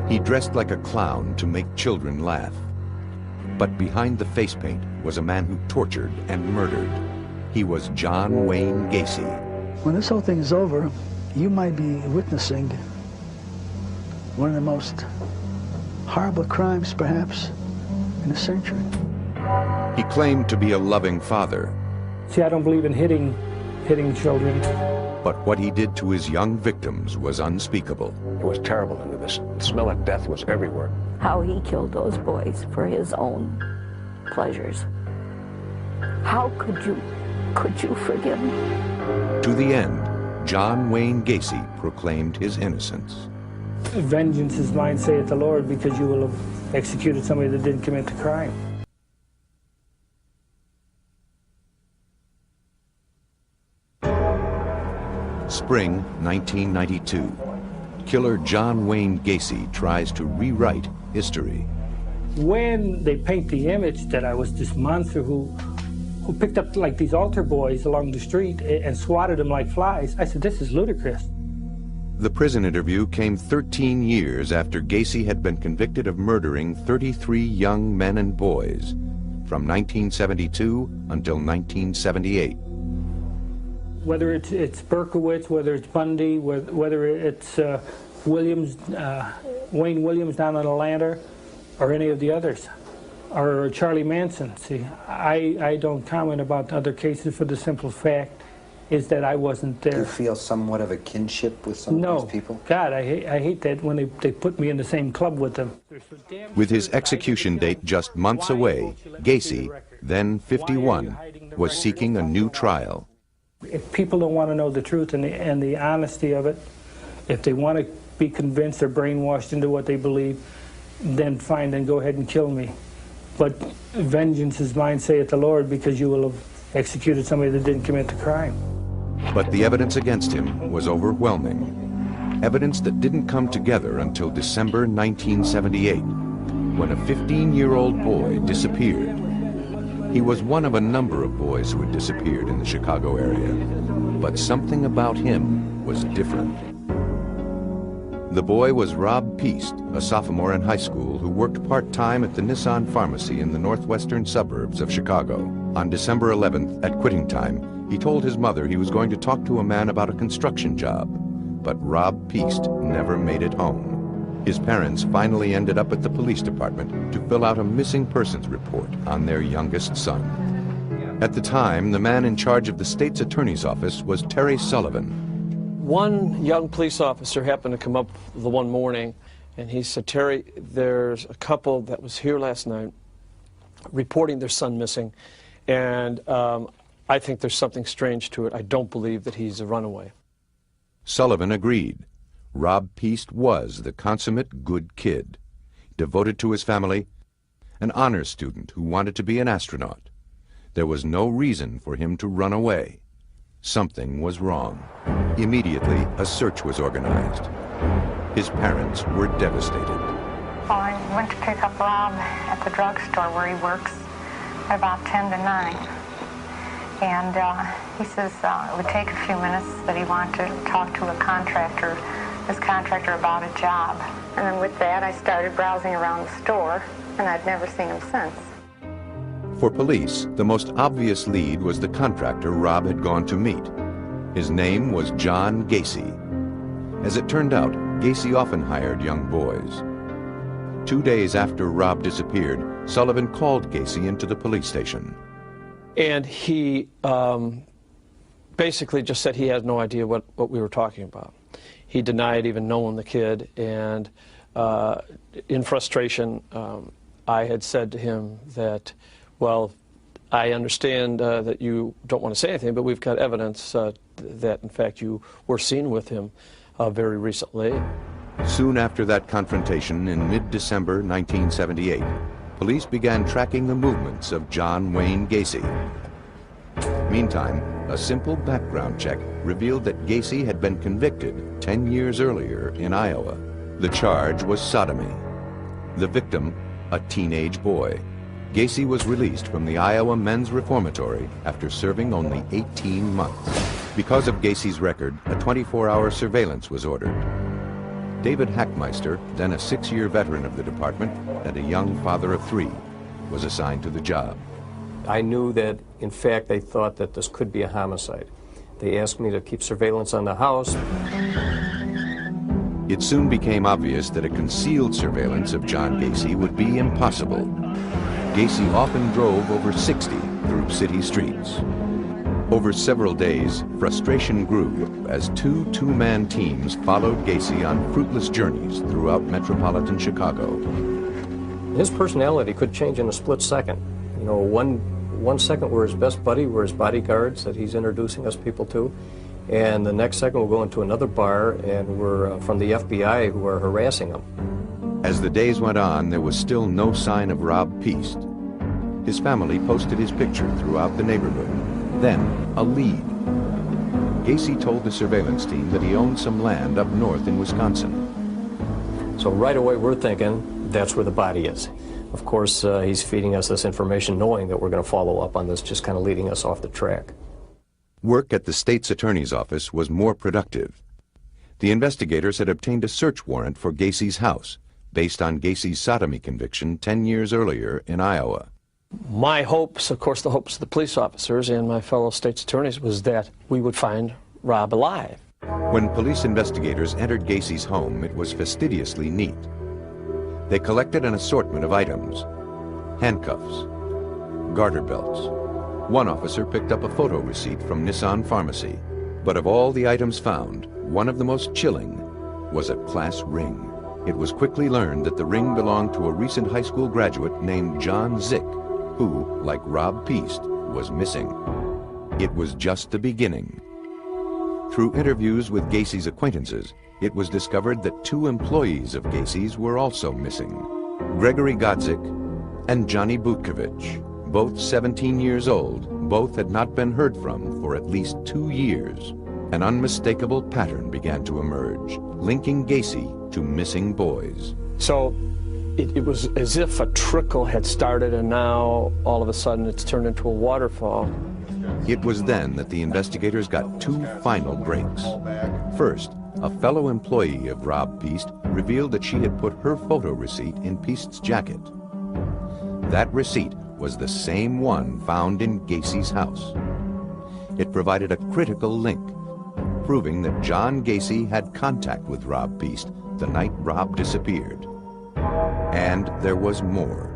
He dressed like a clown to make children laugh. But behind the face paint was a man who tortured and murdered. He was John Wayne Gacy. When this whole thing is over, you might be witnessing one of the most horrible crimes, perhaps, in a century. He claimed to be a loving father. See, I don't believe in hitting children. But what he did to his young victims was unspeakable. It was terrible. The smell of death was everywhere. How he killed those boys for his own pleasures. How could you forgive him? To the end, John Wayne Gacy proclaimed his innocence. Vengeance is mine, saith the Lord, because you will have executed somebody that didn't commit the crime. Spring 1992. Killer John Wayne Gacy tries to rewrite history. When they paint the image that I was this monster who picked up like these altar boys along the street and swatted them like flies, I said, this is ludicrous. The prison interview came 13 years after Gacy had been convicted of murdering 33 young men and boys from 1972 until 1978. Whether it's Berkowitz, whether it's Bundy, whether it's Williams, Wayne Williams down in Atlanta, or any of the others, or Charlie Manson. See, I don't comment about other cases for the simple fact is that I wasn't there. Do you feel somewhat of a kinship with some of these people? God, I hate that when they put me in the same club with them. With his execution date just months away, Gacy, then 51, was seeking a new trial. If people don't want to know the truth and the honesty of it, if they want to be convinced or brainwashed into what they believe, then fine, then go ahead and kill me. But vengeance is mine, saith the Lord, because you will have executed somebody that didn't commit the crime. But the evidence against him was overwhelming. Evidence that didn't come together until December 1978, when a 15-year-old boy disappeared. He was one of a number of boys who had disappeared in the Chicago area, but something about him was different. The boy was Rob Peast, a sophomore in high school who worked part-time at the Nissan pharmacy in the northwestern suburbs of Chicago. On December 11th, at quitting time, he told his mother he was going to talk to a man about a construction job, but Rob Peast never made it home. His parents finally ended up at the police department to fill out a missing persons report on their youngest son. At the time, the man in charge of the state's attorney's office was Terry Sullivan. One young police officer happened to come up the one morning, and he said, Terry, there's a couple that was here last night reporting their son missing, and I think there's something strange to it. I don't believe that he's a runaway. Sullivan agreed. Rob Peast was the consummate good kid, devoted to his family, an honors student who wanted to be an astronaut. There was no reason for him to run away. Something was wrong. Immediately, a search was organized. His parents were devastated. Well, I went to pick up Rob at the drugstore where he works at about 10 to 9. And he says it would take a few minutes, that he wanted to talk to this contractor about a job. And then with that, I started browsing around the store, and I'd never seen him since. For police, the most obvious lead was the contractor Rob had gone to meet. His name was John Gacy. As it turned out, Gacy often hired young boys. 2 days after Rob disappeared, Sullivan called Gacy into the police station. And he basically just said he had no idea what we were talking about. He denied even knowing the kid, and in frustration, I had said to him that, well, I understand that you don't want to say anything, but we've got evidence that, in fact, you were seen with him very recently. Soon after that confrontation in mid-December 1978, police began tracking the movements of John Wayne Gacy. Meantime, a simple background check revealed that Gacy had been convicted 10 years earlier in Iowa. The charge was sodomy. The victim, a teenage boy. Gacy was released from the Iowa Men's Reformatory after serving only 18 months. Because of Gacy's record, a 24-hour surveillance was ordered. David Hackmeister, then a 6-year veteran of the department and a young father of 3, was assigned to the job. I knew that, in fact, they thought that this could be a homicide. They asked me to keep surveillance on the house. It soon became obvious that a concealed surveillance of John Gacy would be impossible. Gacy often drove over 60 through city streets. Over several days, frustration grew as two-man teams followed Gacy on fruitless journeys throughout metropolitan Chicago. His personality could change in a split second. You know, one second we're his best buddy, we're his bodyguards that he's introducing us people to, and the next second we'll go into another bar and we're from the FBI who are harassing him. As the days went on, there was still no sign of Rob Piest. His family posted his picture throughout the neighborhood. Then, a lead. Gacy told the surveillance team that he owned some land up north in Wisconsin. So right away we're thinking that's where the body is. Of course, he's feeding us this information knowing that we're going to follow up on this, just kind of leading us off the track. Work at the state's attorney's office was more productive. The investigators had obtained a search warrant for Gacy's house, based on Gacy's sodomy conviction 10 years earlier in Iowa. My hopes, of course the hopes of the police officers and my fellow state's attorneys, was that we would find Rob alive. When police investigators entered Gacy's home, it was fastidiously neat. They collected an assortment of items: handcuffs, garter belts. One officer picked up a photo receipt from Nissan Pharmacy. But of all the items found, one of the most chilling was a class ring. It was quickly learned that the ring belonged to a recent high school graduate named John Zick, who, like Rob Piest, was missing. It was just the beginning. Through interviews with Gacy's acquaintances, it was discovered that 2 employees of Gacy's were also missing: Gregory Godzik and Johnny Butkovich. Both 17 years old, both had not been heard from for at least 2 years. An unmistakable pattern began to emerge, linking Gacy to missing boys. So it was as if a trickle had started and now all of a sudden it's turned into a waterfall. It was then that the investigators got 2 final breaks. First, a fellow employee of Rob Piest revealed that she had put her photo receipt in Piest's jacket. That receipt was the same one found in Gacy's house. It provided a critical link, proving that John Gacy had contact with Rob Piest the night Rob disappeared. And there was more.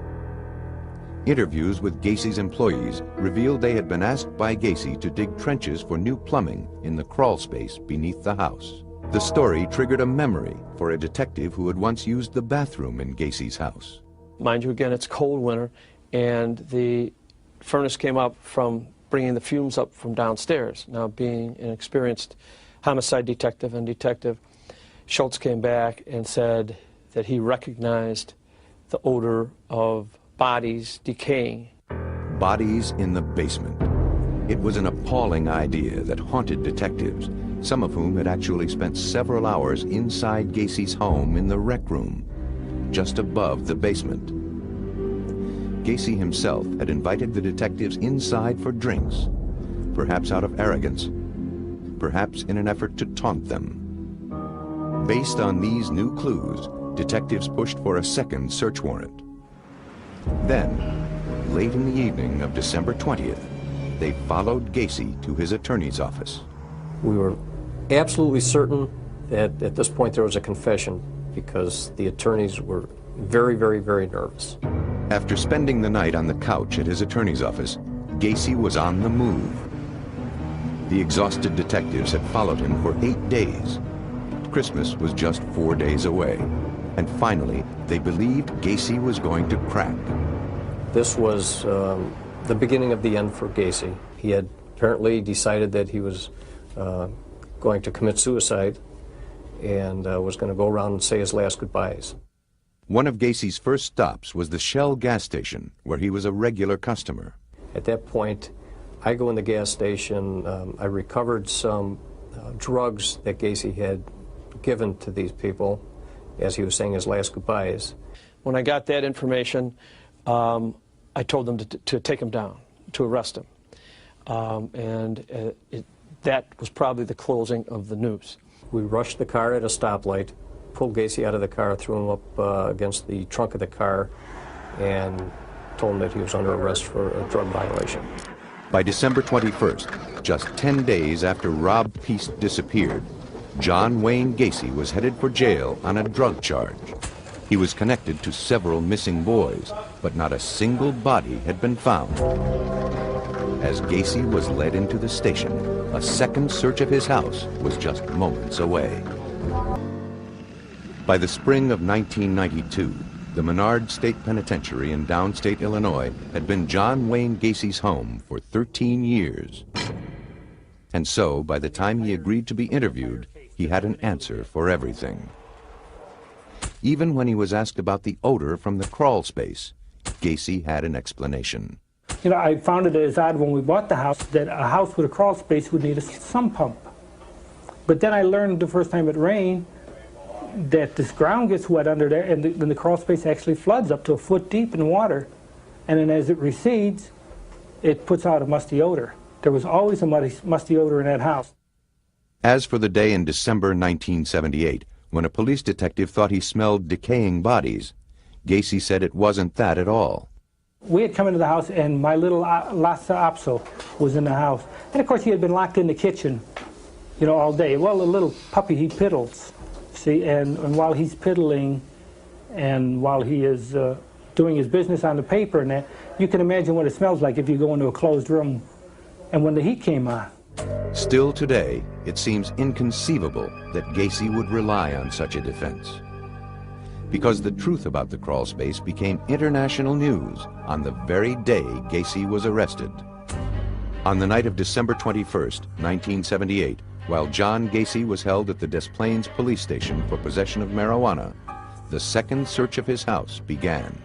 Interviews with Gacy's employees revealed they had been asked by Gacy to dig trenches for new plumbing in the crawl space beneath the house. The story triggered a memory for a detective who had once used the bathroom in Gacy's house. Mind you, again, it's cold winter, and the furnace came up from bringing the fumes up from downstairs. Now, being an experienced homicide detective and Detective Schultz came back and said that he recognized the odor of bodies decaying. Bodies in the basement. It was an appalling idea that haunted detectives, some of whom had actually spent several hours inside Gacy's home in the rec room, just above the basement. Gacy himself had invited the detectives inside for drinks, perhaps out of arrogance, perhaps in an effort to taunt them. Based on these new clues, detectives pushed for a second search warrant. Then, late in the evening of December 20th, they followed Gacy to his attorney's office. We were absolutely certain that at this point there was a confession because the attorneys were very, very, very nervous. After spending the night on the couch at his attorney's office, Gacy was on the move. The exhausted detectives had followed him for 8 days. Christmas was just 4 days away. And finally, they believed Gacy was going to crack. This was the beginning of the end for Gacy. He had apparently decided that he was going to commit suicide and was going to go around and say his last goodbyes. One of Gacy's first stops was the Shell gas station, where he was a regular customer. At that point, I go in the gas station. I recovered some drugs that Gacy had given to these people as he was saying his last goodbyes. When I got that information, I told them to take him down, to arrest him. That was probably the closing of the news. We rushed the car at a stoplight, pulled Gacy out of the car, threw him up against the trunk of the car, and told him that he was under arrest for a drug violation. By December 21st, just 10 days after Rob Peace disappeared, John Wayne Gacy was headed for jail on a drug charge. He was connected to several missing boys, but not a single body had been found. As Gacy was led into the station, a second search of his house was just moments away. By the spring of 1992, the Menard State Penitentiary in downstate Illinois had been John Wayne Gacy's home for 13 years. And so, by the time he agreed to be interviewed, he had an answer for everything. Even when he was asked about the odor from the crawl space, Gacy had an explanation. You know, I found it as odd when we bought the house that a house with a crawl space would need a sump pump. But then I learned the first time it rained that this ground gets wet under there, and then the crawl space actually floods up to a foot deep in water. And then as it recedes, it puts out a musty odor. There was always a musty odor in that house. As for the day in December 1978, when a police detective thought he smelled decaying bodies, Gacy said it wasn't that at all. We had come into the house, and my little Lhasa Apso was in the house. And of course, he had been locked in the kitchen, you know, all day. Well, the little puppy, he piddles, see, and while he's piddling and while he is doing his business on the paper and that, you can imagine what it smells like if you go into a closed room and when the heat came on. Still today, it seems inconceivable that Gacy would rely on such a defense. Because the truth about the crawl space became international news on the very day Gacy was arrested. On the night of December 21st, 1978, while John Gacy was held at the Des Plaines police station for possession of marijuana, the second search of his house began.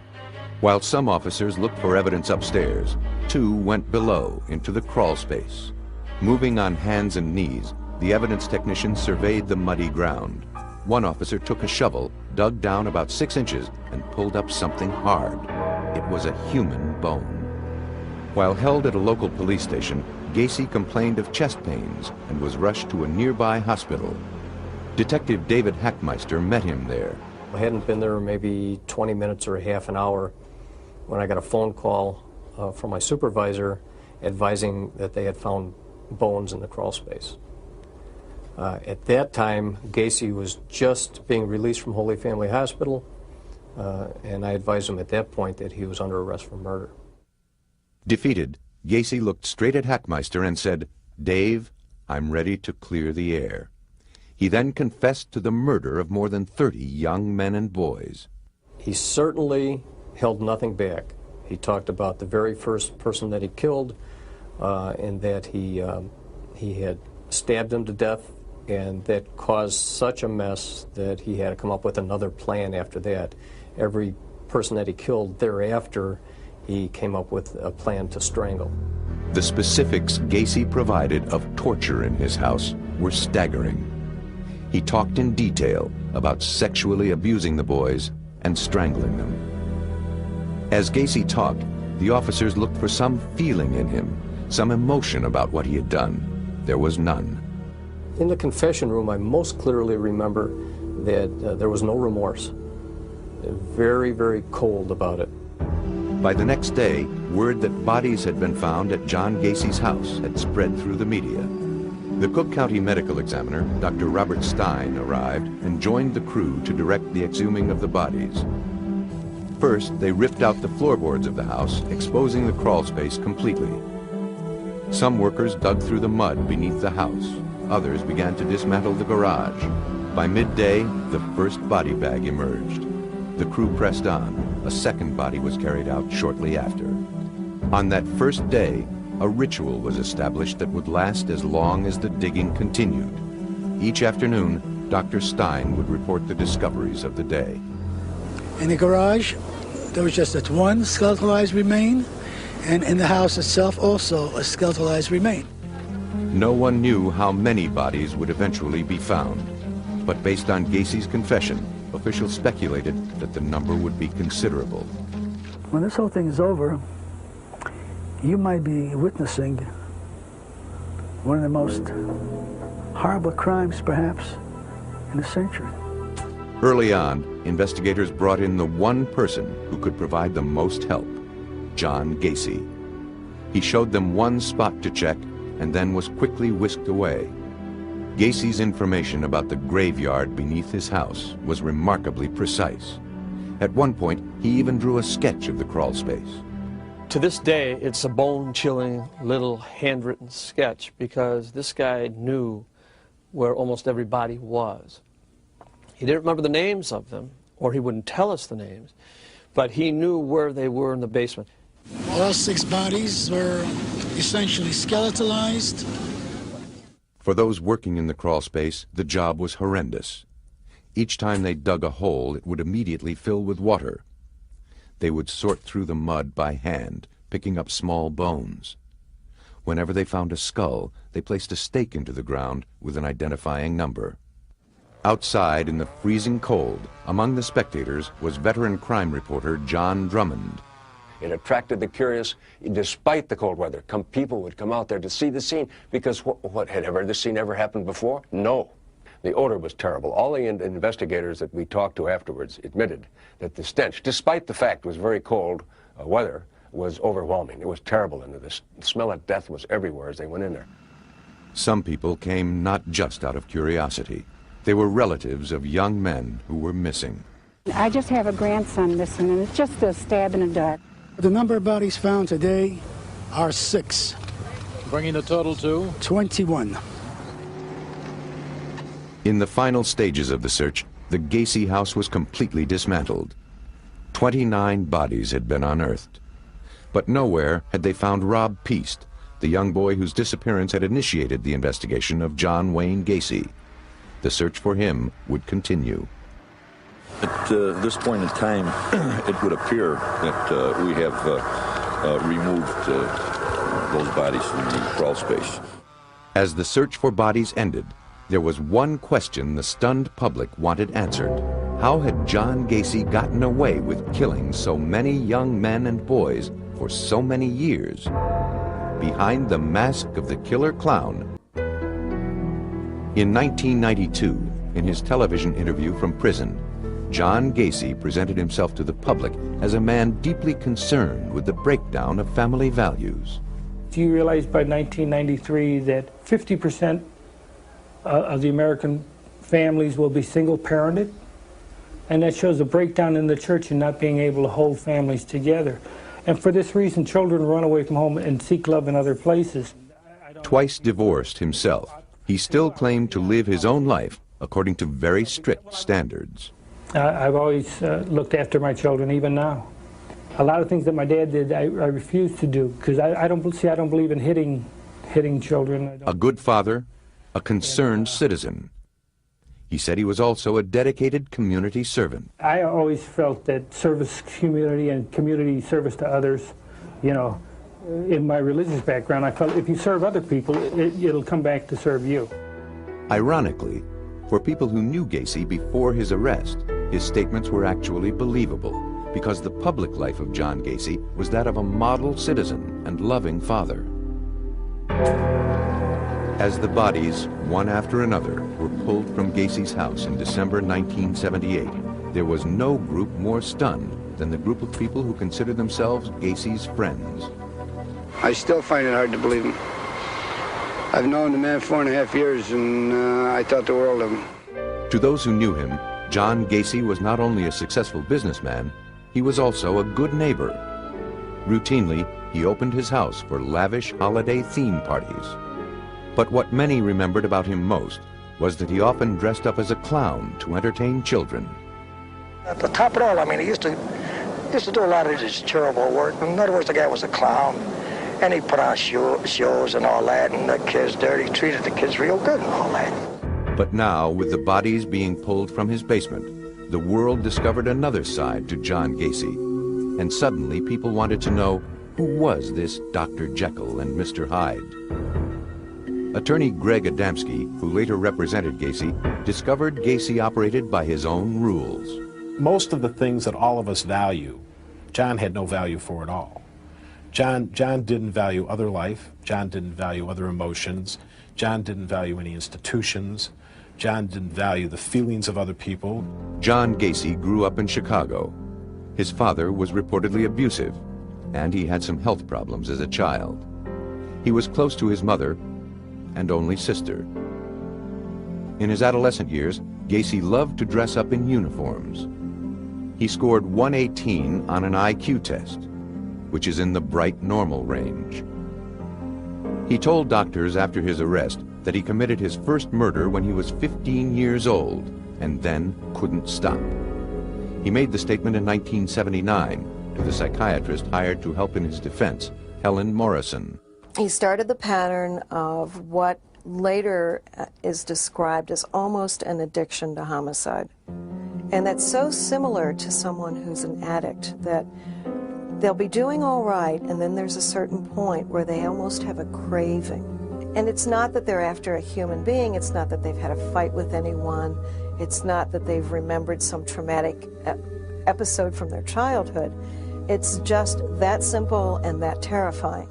While some officers looked for evidence upstairs, two went below into the crawl space. Moving on hands and knees, the evidence technicians surveyed the muddy ground. One officer took a shovel, dug down about 6 inches, and pulled up something hard. It was a human bone. While held at a local police station, Gacy complained of chest pains and was rushed to a nearby hospital. Detective David Hackmeister met him there. I hadn't been there maybe 20 minutes or half an hour when I got a phone call from my supervisor advising that they had found bones in the crawl space. At that time, Gacy was just being released from Holy Family Hospital, and I advised him at that point that he was under arrest for murder. Defeated, Gacy looked straight at Hackmeister and said, "Dave, I'm ready to clear the air." He then confessed to the murder of more than 30 young men and boys. He certainly held nothing back. He talked about the very first person that he killed, and that he had stabbed him to death, and that caused such a mess that he had to come up with another plan after that. Every person that he killed thereafter, he came up with a plan to strangle. The specifics Gacy provided of torture in his house were staggering. He talked in detail about sexually abusing the boys and strangling them. As Gacy talked, the officers looked for some feeling in him, some emotion about what he had done. There was none. In the confession room, I most clearly remember that there was no remorse. Very, very cold about it. By the next day, word that bodies had been found at John Gacy's house had spread through the media. The Cook County medical examiner, Dr. Robert Stein, arrived and joined the crew to direct the exhuming of the bodies. First, they ripped out the floorboards of the house, exposing the crawl space completely. Some workers dug through the mud beneath the house. Others began to dismantle the garage. By midday, the first body bag emerged. The crew pressed on. A second body was carried out shortly after. On that first day, a ritual was established that would last as long as the digging continued. Each afternoon, Dr. Stein would report the discoveries of the day. In the garage, there was just that one skeletalized remain, and in the house itself also a skeletalized remain. No one knew how many bodies would eventually be found, but based on Gacy's confession, officials speculated that the number would be considerable. When this whole thing is over, you might be witnessing one of the most horrible crimes, perhaps, in a century. Early on, investigators brought in the one person who could provide the most help, John Gacy. He showed them one spot to check and then was quickly whisked away. Gacy's information about the graveyard beneath his house was remarkably precise. At one point, he even drew a sketch of the crawl space. To this day, it's a bone-chilling little handwritten sketch because this guy knew where almost every body was. He didn't remember the names of them, or he wouldn't tell us the names, but he knew where they were in the basement. All 6 bodies were essentially skeletalized. For those working in the crawl space, the job was horrendous. Each time they dug a hole, it would immediately fill with water. They would sort through the mud by hand, picking up small bones. Whenever they found a skull, they placed a stake into the ground with an identifying number. Outside in the freezing cold, among the spectators, was veteran crime reporter John Drummond. It attracted the curious, despite the cold weather. People would come out there to see the scene because what had this scene ever happened before? No. The odor was terrible. All the investigators that we talked to afterwards admitted that the stench, despite the fact it was very cold weather, was overwhelming. It was terrible, and the smell of death was everywhere as they went in there. Some people came not just out of curiosity. They were relatives of young men who were missing. I just have a grandson missing, and it's just a stab in the dark. The number of bodies found today are 6. Bringing the total to? 21. In the final stages of the search, the Gacy house was completely dismantled. 29 bodies had been unearthed. But nowhere had they found Rob Peast, the young boy whose disappearance had initiated the investigation of John Wayne Gacy. The search for him would continue. At this point in time, it would appear that we have removed those bodies from the crawl space. As the search for bodies ended, there was one question the stunned public wanted answered. How had John Gacy gotten away with killing so many young men and boys for so many years? Behind the mask of the killer clown. In 1992, in his television interview from prison, John Gacy presented himself to the public as a man deeply concerned with the breakdown of family values. Do you realize by 1993 that 50% of the American families will be single-parented? And that shows a breakdown in the church and not being able to hold families together. And for this reason, children run away from home and seek love in other places. Twice divorced himself, he still claimed to live his own life according to very strict standards. I've always looked after my children, even now. A lot of things that my dad did, I refuse to do, because I don't believe in hitting children. A good father, a concerned citizen. He said he was also a dedicated community servant. I always felt that service community and community service to others, you know, in my religious background, I felt if you serve other people, it'll come back to serve you. Ironically, for people who knew Gacy before his arrest, his statements were actually believable because the public life of John Gacy was that of a model citizen and loving father. As the bodies, one after another, were pulled from Gacy's house in December 1978, there was no group more stunned than the group of people who considered themselves Gacy's friends. I still find it hard to believe him. I've known the man 4.5 years, and I thought the world of him. To those who knew him, John Gacy was not only a successful businessman, he was also a good neighbor. Routinely, he opened his house for lavish holiday theme parties. But what many remembered about him most was that he often dressed up as a clown to entertain children. At the top of it all, I mean, he used to do a lot of his charitable work. In other words, the guy was a clown, and he put on shows and all that, and the kids there, he treated the kids real good and all that. But now, with the bodies being pulled from his basement, the world discovered another side to John Gacy. And suddenly, people wanted to know, who was this Dr. Jekyll and Mr. Hyde? Attorney Greg Adamski, who later represented Gacy, discovered Gacy operated by his own rules. Most of the things that all of us value, John had no value for at all. John didn't value other life. John didn't value other emotions. John didn't value any institutions. John didn't value the feelings of other people. John Gacy grew up in Chicago. His father was reportedly abusive, and he had some health problems as a child. He was close to his mother and only sister. In his adolescent years, Gacy loved to dress up in uniforms. He scored 118 on an IQ test, which is in the bright normal range. He told doctors after his arrest that he committed his first murder when he was 15 years old and then couldn't stop. He made the statement in 1979 to the psychiatrist hired to help in his defense, Helen Morrison. He started the pattern of what later is described as almost an addiction to homicide. And that's so similar to someone who's an addict that they'll be doing all right, and then there's a certain point where they almost have a craving. And it's not that they're after a human being, it's not that they've had a fight with anyone, it's not that they've remembered some traumatic episode from their childhood. It's just that simple and that terrifying.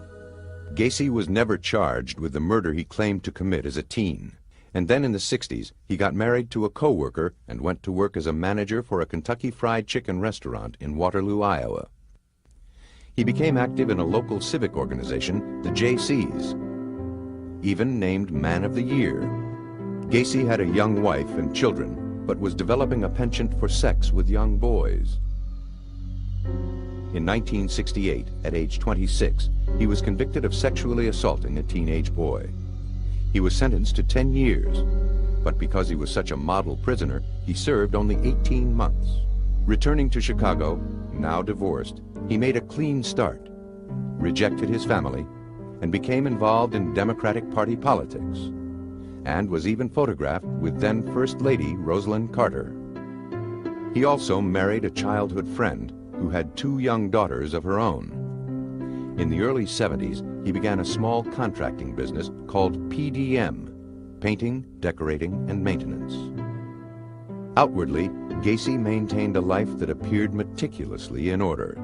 Gacy was never charged with the murder he claimed to commit as a teen. And then in the 60s, he got married to a co-worker and went to work as a manager for a Kentucky Fried Chicken restaurant in Waterloo, Iowa. He became active in a local civic organization, the JCs, even named Man of the Year. Gacy had a young wife and children, but was developing a penchant for sex with young boys. In 1968, at age 26, he was convicted of sexually assaulting a teenage boy. He was sentenced to 10 years, but because he was such a model prisoner, he served only 18 months. Returning to Chicago, now divorced, he made a clean start, rejected his family, and became involved in Democratic Party politics, and was even photographed with then First Lady Rosalind Carter. He also married a childhood friend who had 2 young daughters of her own. In the early 70s, he began a small contracting business called PDM, Painting, Decorating, and Maintenance. Outwardly, Gacy maintained a life that appeared meticulously in order.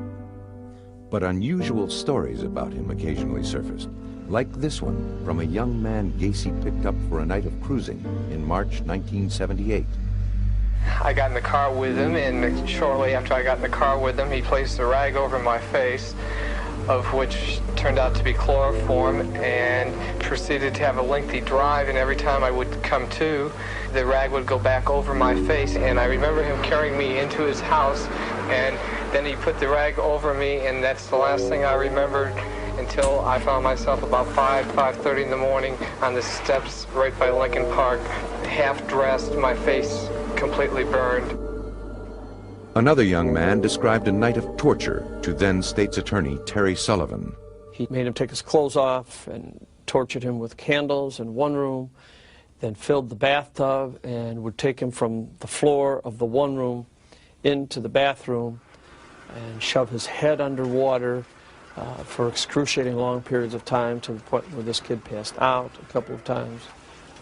But unusual stories about him occasionally surfaced, like this one from a young man Gacy picked up for a night of cruising in March 1978. I got in the car with him, and shortly after I got in the car with him, he placed a rag over my face, of which turned out to be chloroform, and proceeded to have a lengthy drive, and every time I would come to, the rag would go back over my face, and I remember him carrying me into his house, and then he put the rag over me, and that's the last thing I remembered until I found myself about 5:30 in the morning on the steps right by Lincoln Park, half dressed, my face completely burned. Another young man described a night of torture to then State's Attorney Terry Sullivan. He made him take his clothes off and tortured him with candles in one room, then filled the bathtub and would take him from the floor of the one room into the bathroom and shove his head underwater for excruciating long periods of time, to the point where this kid passed out a couple of times.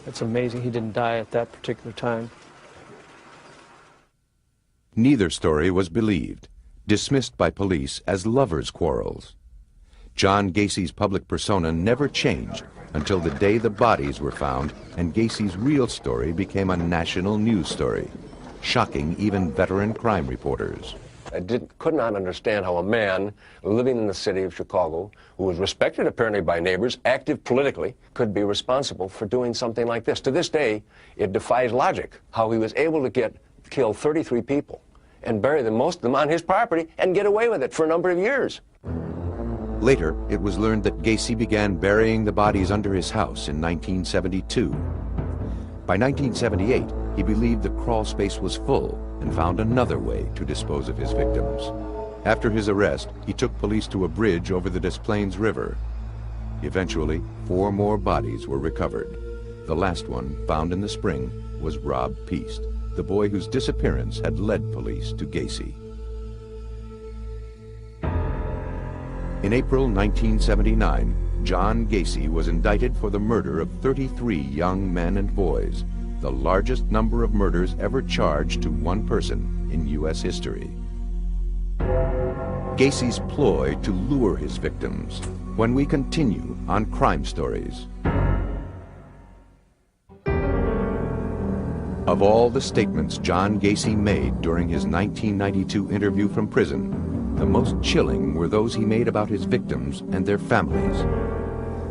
It's amazing he didn't die at that particular time. Neither story was believed, dismissed by police as lovers' quarrels. John Gacy's public persona never changed until the day the bodies were found, and Gacy's real story became a national news story, shocking even veteran crime reporters. I could not understand how a man living in the city of Chicago, who was respected apparently by neighbors, active politically, could be responsible for doing something like this. To this day, it defies logic how he was able to kill 33 people and bury most of them on his property and get away with it for a number of years. Later, it was learned that Gacy began burying the bodies under his house in 1972. By 1978, he believed the crawl space was full and found another way to dispose of his victims. After his arrest, he took police to a bridge over the Des Plaines River. Eventually, 4 more bodies were recovered. The last one, found in the spring, was Rob Peast, the boy whose disappearance had led police to Gacy. In April 1979, John Gacy was indicted for the murder of 33 young men and boys, the largest number of murders ever charged to one person in U.S. history. Gacy's ploy to lure his victims, when we continue on Crime Stories. Of all the statements John Gacy made during his 1992 interview from prison, the most chilling were those he made about his victims and their families.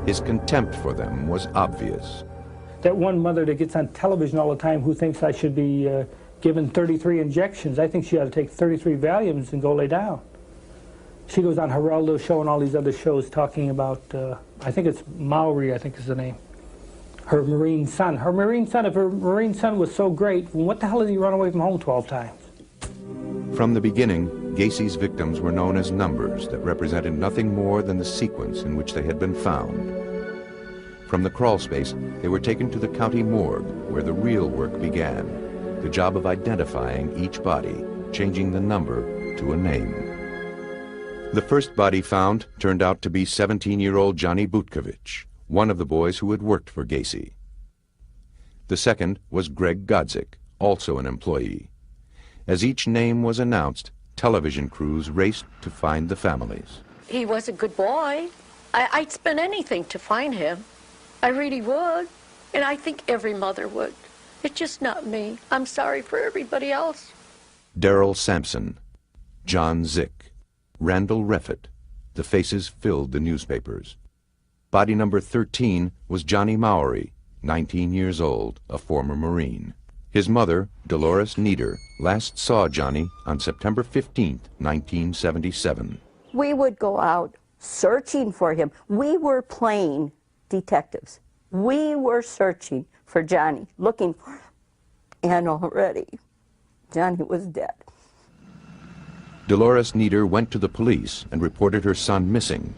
His contempt for them was obvious. That one mother that gets on television all the time who thinks I should be given 33 injections, I think she ought to take 33 Valiums and go lay down. She goes on Geraldo show and all these other shows talking about, I think it's Maori, I think is the name. Her Marine son. Her Marine son, if her Marine son was so great, what the hell did he run away from home 12 times? From the beginning, Gacy's victims were known as numbers that represented nothing more than the sequence in which they had been found. From the crawl space, they were taken to the county morgue, where the real work began, the job of identifying each body, changing the number to a name. The first body found turned out to be 17-year-old Johnny Butkovich, one of the boys who had worked for Gacy. The second was Greg Godzik, also an employee. As each name was announced, television crews raced to find the families. He was a good boy. I'd spend anything to find him. I really would. And I think every mother would. It's just not me. I'm sorry for everybody else. Darrell Sampson, John Zick, Randall Reffett. The faces filled the newspapers. Body number 13 was Johnny Maori, 19 years old, a former Marine. His mother, Dolores Nieder, last saw Johnny on September 15, 1977. We would go out searching for him. We were playing detectives. We were searching for Johnny, looking for him. And already, Johnny was dead. Dolores Nieder went to the police and reported her son missing.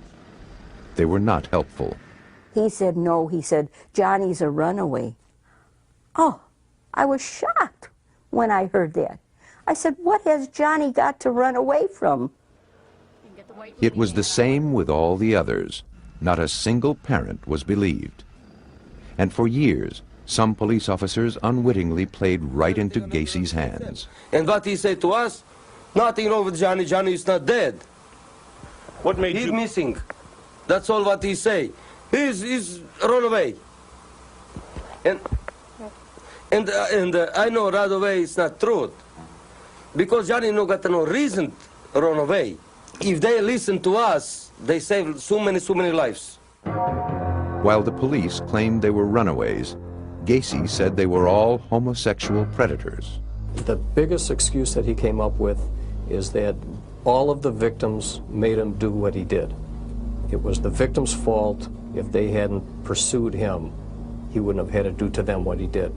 They were not helpful. He said, no, he said, Johnny's a runaway. Oh, I was shocked when I heard that. I said, what has Johnny got to run away from? It was the same with all the others. Not a single parent was believed. And for years, some police officers unwittingly played right into Gacy's hands. And what he said to us, nothing wrong with Johnny, Johnny is not dead. What made He's you... missing. That's all what he say. He's run away. And I know right away it's not true. Because Johnny no got no reason to run away. If they listen to us, they save so many lives. While the police claimed they were runaways, Gacy said they were all homosexual predators. The biggest excuse that he came up with is that all of the victims made him do what he did. It was the victim's fault. If they hadn't pursued him, he wouldn't have had to do to them what he did.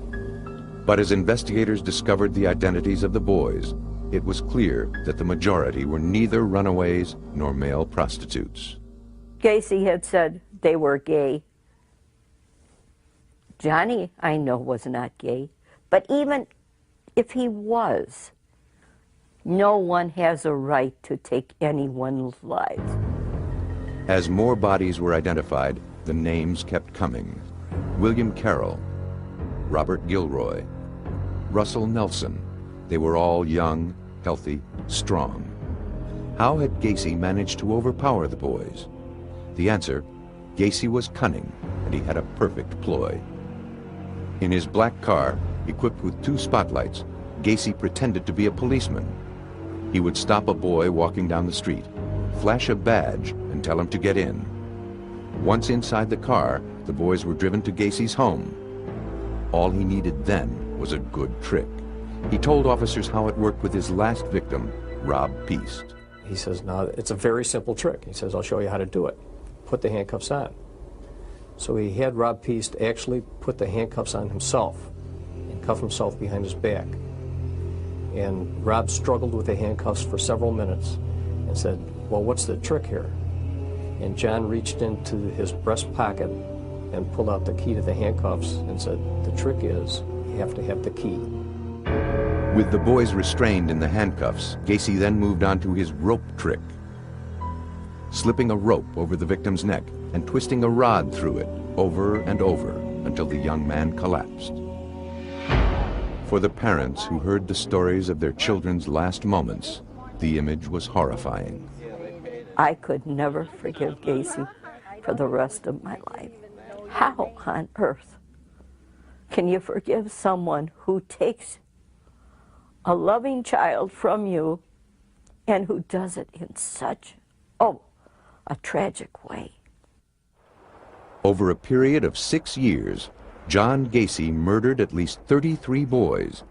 But as investigators discovered the identities of the boys, it was clear that the majority were neither runaways nor male prostitutes. Gacy had said they were gay. Johnny, I know, was not gay. But even if he was, no one has a right to take anyone's lives. As more bodies were identified, the names kept coming. William Carroll, Robert Gilroy, Russell Nelson. They were all young, healthy, strong. How had Gacy managed to overpower the boys? The answer, Gacy was cunning, and he had a perfect ploy. In his black car, equipped with 2 spotlights, Gacy pretended to be a policeman. He would stop a boy walking down the street, flash a badge, and tell him to get in. Once inside the car, the boys were driven to Gacy's home. All he needed then was a good trick. He told officers how it worked with his last victim, Rob Peast. He says, no, it's a very simple trick. He says, I'll show you how to do it. Put the handcuffs on. So he had Rob Peast actually put the handcuffs on himself and cuff himself behind his back. And Rob struggled with the handcuffs for several minutes and said, well, what's the trick here? And John reached into his breast pocket and pulled out the key to the handcuffs and said, the trick is you have to have the key. With the boys restrained in the handcuffs, Gacy then moved on to his rope trick. Slipping a rope over the victim's neck and twisting a rod through it over and over until the young man collapsed. For the parents who heard the stories of their children's last moments, the image was horrifying. I could never forgive Gacy for the rest of my life. How on earth can you forgive someone who takes a loving child from you and who does it in such, a tragic way? Over a period of 6 years, John Gacy murdered at least 33 boys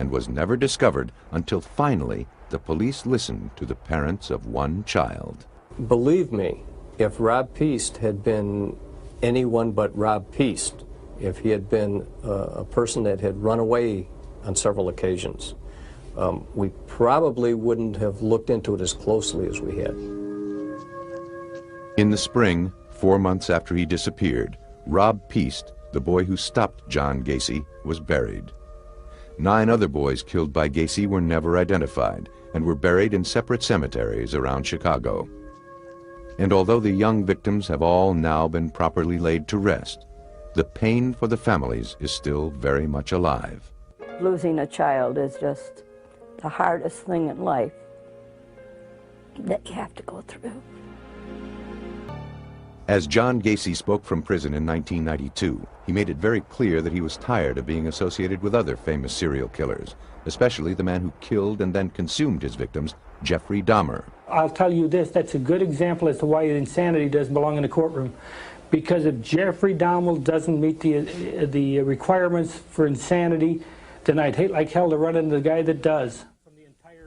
and was never discovered until finally the police listened to the parents of one child. Believe me, if Rob Peast had been anyone but Rob Peast, if he had been a person that had run away on several occasions, we probably wouldn't have looked into it as closely as we had. In the spring, 4 months after he disappeared, Rob Peast, the boy who stopped John Gacy, was buried. 9 other boys killed by Gacy were never identified and were buried in separate cemeteries around Chicago. And although the young victims have all now been properly laid to rest, the pain for the families is still very much alive. Losing a child is just the hardest thing in life that you have to go through. As John Gacy spoke from prison in 1992, he made it very clear that he was tired of being associated with other famous serial killers, especially the man who killed and then consumed his victims, Jeffrey Dahmer. I'll tell you this, that's a good example as to why insanity doesn't belong in a courtroom. Because if Jeffrey Dahmer doesn't meet the requirements for insanity, then I'd hate like hell to run into the guy that does.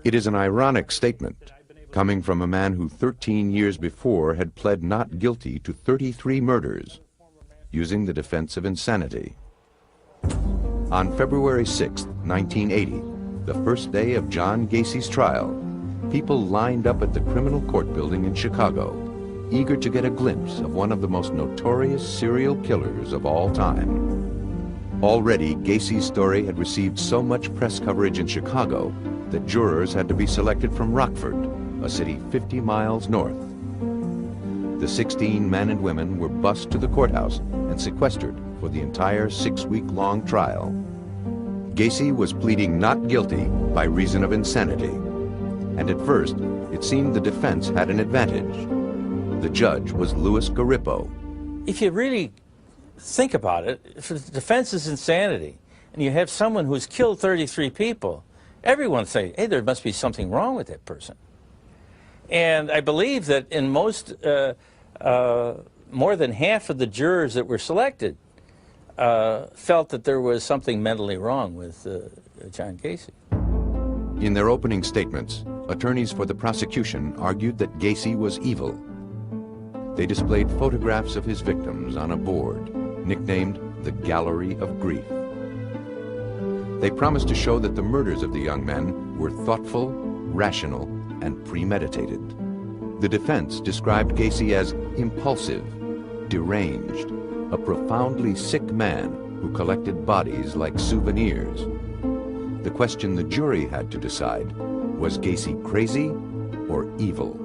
It is an ironic statement, coming from a man who 13 years before had pled not guilty to 33 murders, using the defense of insanity. On February 6, 1980, the first day of John Gacy's trial, people lined up at the criminal court building in Chicago, eager to get a glimpse of one of the most notorious serial killers of all time. Already, Gacy's story had received so much press coverage in Chicago that jurors had to be selected from Rockford, a city 50 miles north. The 16 men and women were bused to the courthouse and sequestered for the entire 6-week-long trial. Gacy was pleading not guilty by reason of insanity. And at first, it seemed the defense had an advantage. The judge was Louis Garippo. If you really think about it, if the defense is insanity, and you have someone who's killed 33 people, everyone say, hey, there must be something wrong with that person. And I believe that in most, more than half of the jurors that were selected felt that there was something mentally wrong with John Gacy. In their opening statements, attorneys for the prosecution argued that Gacy was evil. They displayed photographs of his victims on a board, nicknamed the Gallery of Grief. They promised to show that the murders of the young men were thoughtful, rational, and premeditated. The defense described Gacy as impulsive, deranged, a profoundly sick man who collected bodies like souvenirs. The question the jury had to decide, was Gacy crazy or evil?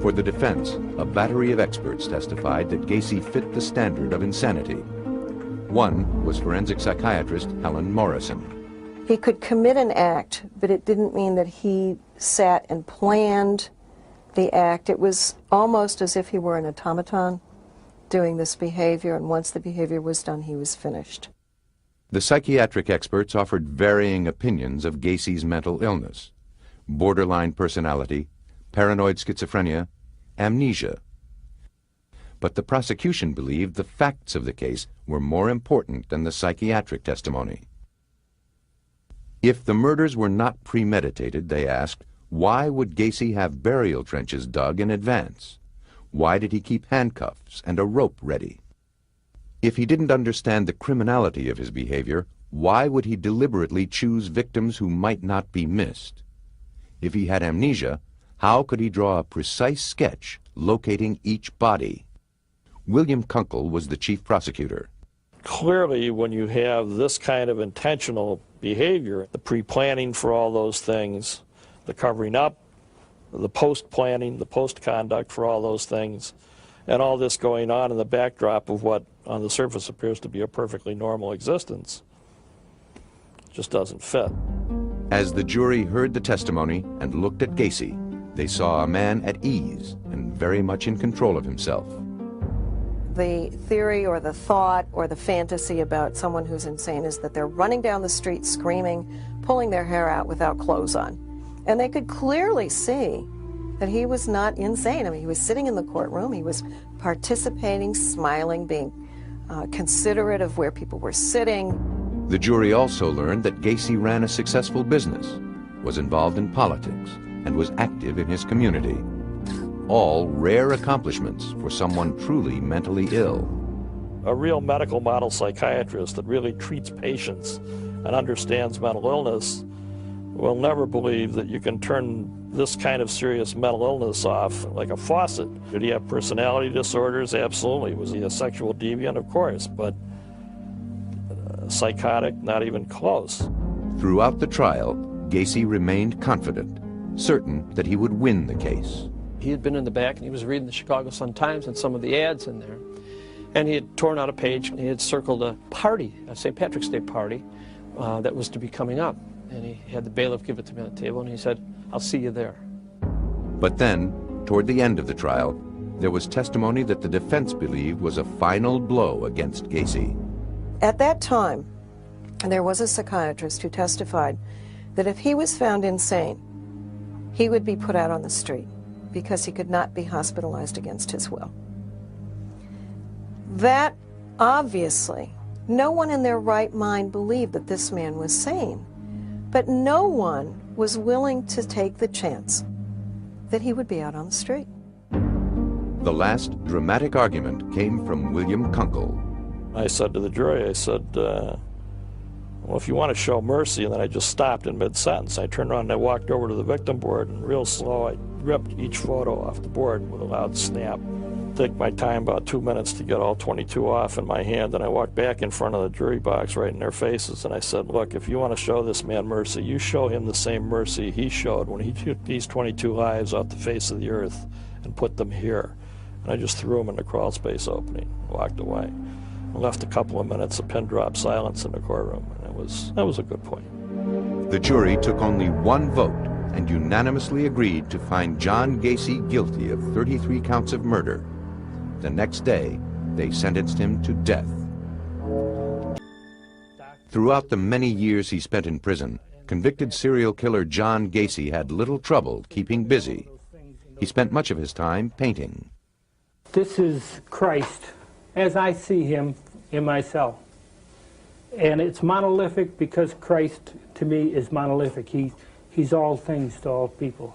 For the defense, a battery of experts testified that Gacy fit the standard of insanity. One was forensic psychiatrist Helen Morrison. He could commit an act, but it didn't mean that he sat and planned the act. It was almost as if he were an automaton doing this behavior, and once the behavior was done, he was finished. The psychiatric experts offered varying opinions of Gacy's mental illness: borderline personality, paranoid schizophrenia, amnesia. But the prosecution believed the facts of the case were more important than the psychiatric testimony. If the murders were not premeditated, they asked, why would Gacy have burial trenches dug in advance? Why did he keep handcuffs and a rope ready? If he didn't understand the criminality of his behavior, why would he deliberately choose victims who might not be missed? If he had amnesia, how could he draw a precise sketch locating each body? William Kunkel was the chief prosecutor. Clearly, when you have this kind of intentional behavior, the pre-planning for all those things, the covering up, the post-planning, the post-conduct for all those things, and all this going on in the backdrop of what on the surface appears to be a perfectly normal existence, just doesn't fit. As the jury heard the testimony and looked at Gacy, they saw a man at ease and very much in control of himself. the theory or the thought or the fantasy about someone who's insane is that they're running down the street screaming, pulling their hair out without clothes on. And they could clearly see that he was not insane. I mean, he was sitting in the courtroom, he was participating, smiling, being considerate of where people were sitting. The jury also learned that Gacy ran a successful business, was involved in politics, and was active in his community. All rare accomplishments for someone truly mentally ill. A real medical model psychiatrist that really treats patients and understands mental illness will never believe that you can turn this kind of serious mental illness off like a faucet. Did he have personality disorders? Absolutely. Was he a sexual deviant? Of course, but psychotic, not even close. Throughout the trial, Gacy remained confident, certain that he would win the case. He had been in the back and he was reading the Chicago Sun-Times and some of the ads in there. And he had torn out a page and he had circled a party, a St. Patrick's Day party, that was to be coming up. And he had the bailiff give it to me on the table and he said, "I'll see you there." But then, toward the end of the trial, there was testimony that the defense believed was a final blow against Gacy. At that time, there was a psychiatrist who testified that if he was found insane, he would be put out on the street because he could not be hospitalized against his will. That, obviously, no one in their right mind believed that this man was sane, but no one was willing to take the chance that he would be out on the street. The last dramatic argument came from William Kunkel. I said to the jury, I said, well, if you want to show mercy, and then I just stopped in mid-sentence. I turned around and I walked over to the victim board, and real slow, I ripped each photo off the board with a loud snap. Take my time, about 2 minutes, to get all 22 off in my hand, and I walked back in front of the jury box right in their faces, and I said, look, if you want to show this man mercy, you show him the same mercy he showed when he took these 22 lives off the face of the earth and put them here. And I just threw them in the crawl space opening, walked away. I left a couple of minutes of pin drop silence in the courtroom, and that was a good point. The jury took only one vote and unanimously agreed to find John Gacy guilty of 33 counts of murder. The next day, they sentenced him to death. Throughout the many years he spent in prison, convicted serial killer John Gacy had little trouble keeping busy. He spent much of his time painting. This is Christ as I see him in my cell. And it's monolithic because Christ, to me, is monolithic. He's all things to all people.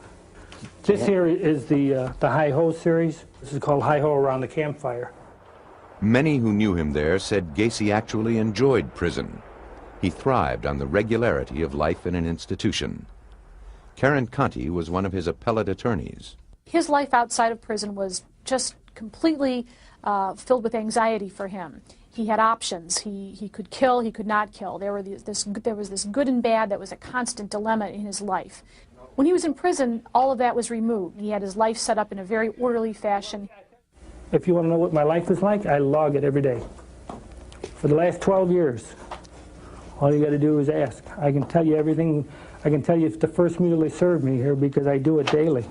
This here is the Hi-Ho series. This is called Hi-Ho Around the Campfire. Many who knew him there said Gacy actually enjoyed prison. He thrived on the regularity of life in an institution. Karen Conti was one of his appellate attorneys. His life outside of prison was just completely filled with anxiety for him. He had options. He could kill, he could not kill. There was this good and bad that was a constant dilemma in his life. When he was in prison, all of that was removed. He had his life set up in a very orderly fashion. If you want to know what my life is like, I log it every day. For the last 12 years, all you got to do is ask. I can tell you everything. I can tell you the first meal they served me here because I do it daily.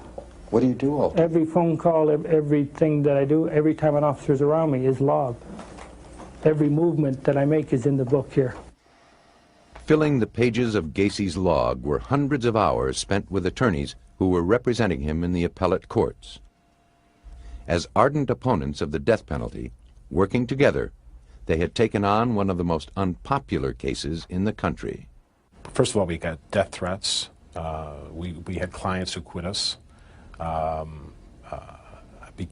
What do you do all day? Every phone call, everything that I do, every time an officer's around me is logged. Every movement that I make is in the book here. Filling the pages of Gacy's log were hundreds of hours spent with attorneys who were representing him in the appellate courts. As ardent opponents of the death penalty, working together, they had taken on one of the most unpopular cases in the country. First of all, we got death threats. We had clients who quit us. We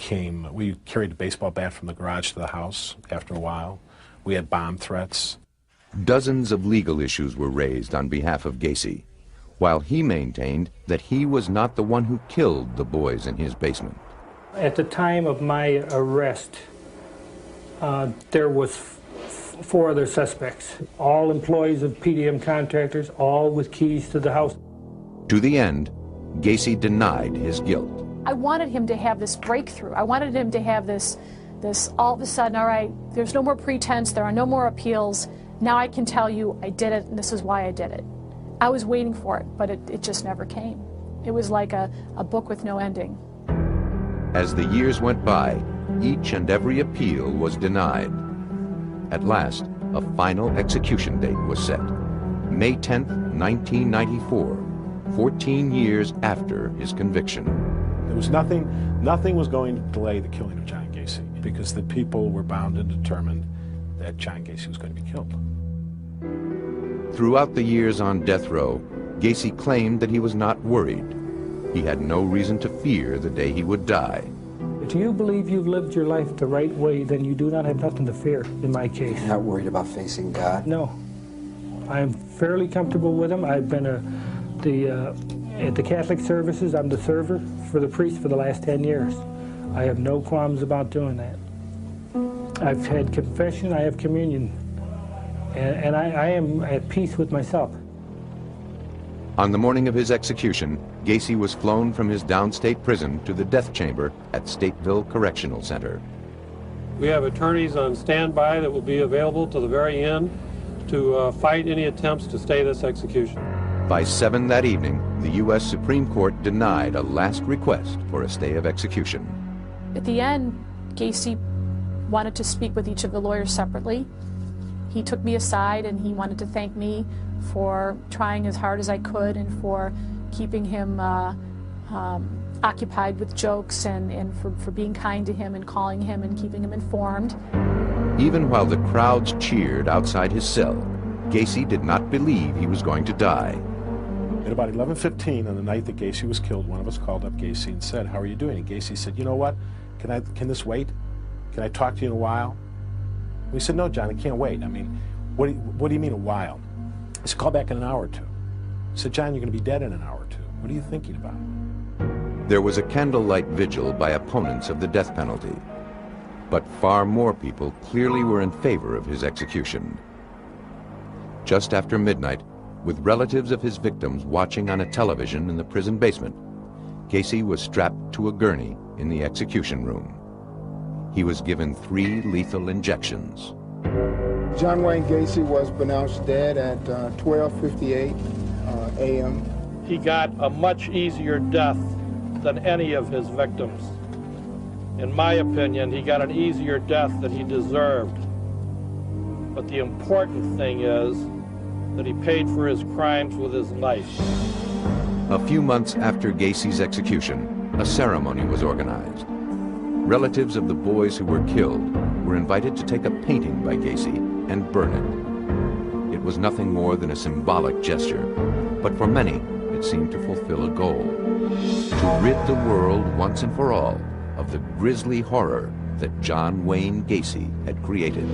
carried a baseball bat from the garage to the house after a while. We had bomb threats. Dozens of legal issues were raised on behalf of Gacy, while he maintained that he was not the one who killed the boys in his basement. At the time of my arrest, there was 4 other suspects, all employees of PDM contractors, all with keys to the house. To the end, Gacy denied his guilt. I wanted him to have this breakthrough. I wanted him to have this all of a sudden, all right, there's no more pretense, there are no more appeals. Now I can tell you I did it, and this is why I did it. I was waiting for it, but it just never came. It was like a book with no ending. As the years went by, each and every appeal was denied. At last, a final execution date was set. May 10th, 1994, 14 years after his conviction. There was nothing was going to delay the killing of John Gacy because the people were bound and determined that John Gacy was going to be killed. Throughout the years on death row, Gacy claimed that he was not worried. He had no reason to fear the day he would die. If you believe you've lived your life the right way, then you do not have nothing to fear, in my case. You're not worried about facing God? No. I'm fairly comfortable with him. I've been at the Catholic services, I'm the server for the priest for the last 10 years. I have no qualms about doing that. I've had confession, I have communion, and I am at peace with myself. On the morning of his execution, Gacy was flown from his downstate prison to the death chamber at Stateville Correctional Center. We have attorneys on standby that will be available to the very end to fight any attempts to stay this execution. By 7 that evening, the U.S. Supreme Court denied a last request for a stay of execution. At the end, Gacy wanted to speak with each of the lawyers separately. He took me aside and he wanted to thank me for trying as hard as I could and for keeping him occupied with jokes and for being kind to him and calling him and keeping him informed. Even while the crowds cheered outside his cell, Gacy did not believe he was going to die. At about 11:15 on the night that Gacy was killed, one of us called up Gacy and said, "How are you doing?" And Gacy said, "You know what? Can this wait? Can I talk to you in a while?" We said, "No, John, I can't wait. I mean, what do you mean a while?" He said, "Call back in an hour or two." I said, "John, you're going to be dead in an hour or two. What are you thinking about?" There was a candlelight vigil by opponents of the death penalty, but far more people clearly were in favor of his execution. Just after midnight, with relatives of his victims watching on a television in the prison basement, Gacy was strapped to a gurney in the execution room. He was given 3 lethal injections. John Wayne Gacy was pronounced dead at 12:58 a.m. He got a much easier death than any of his victims. In my opinion, he got an easier death than he deserved. But the important thing is that he paid for his crimes with his life. A few months after Gacy's execution, a ceremony was organized. Relatives of the boys who were killed were invited to take a painting by Gacy and burn it. It was nothing more than a symbolic gesture, but for many, it seemed to fulfill a goal: to rid the world once and for all of the grisly horror that John Wayne Gacy had created.